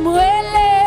Oui, les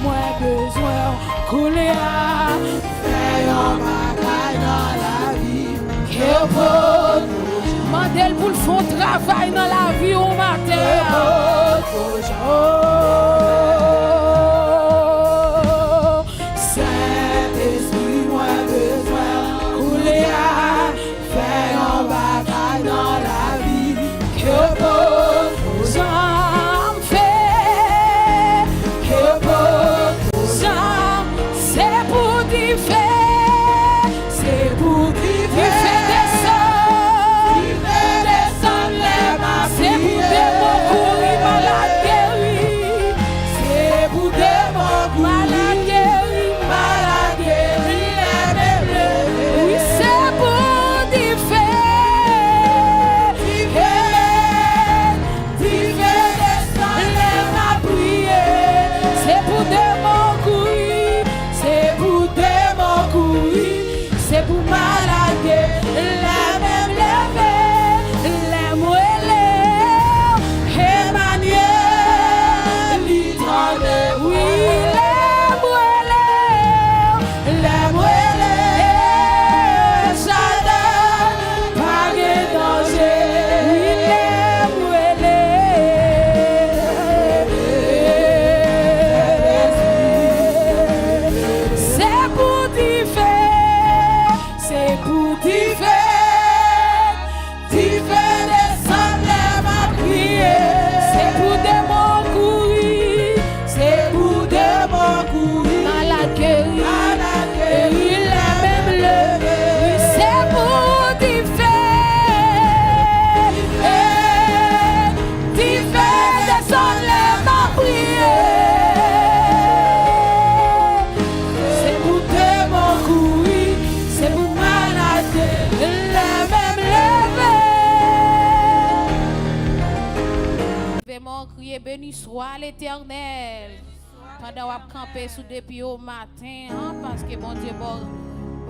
moi besoin couler à faire un bagage dans la vie. Mandel pour le fond travail dans la vie au matin. Saint-Esprit, moi besoin couler à faire un bagage dans la vie. Que j'en fais, que c'est pour t'y faire, c'est pour t'y faire descendre les masses, c'est pour des mots courir malade guéri, c'est pour des mots malade guéri, oui c'est pour t'y faire, descendre les masses prier, c'est pour des mots courir, c'est pour des mots courir, c'est pour malade guéri, la même lever, la moelle, Emmanuel, l'italié, oui, la moelle, Shaddai, pas de danger, oui, c'est pour t'y faire, c'est pour t'y faire descendre les mains prier, c'est pour des mots courir, c'est pour des mots courir, malade guéri, la même lever, oui, c'est pour t'y faire descendre les mains prier, c'est pour des mots courir, c'est pour malade la même lever. Vraiment crier béni soit l'Éternel pendant qu'on camper sous depuis au matin, hein, parce que bon Dieu bon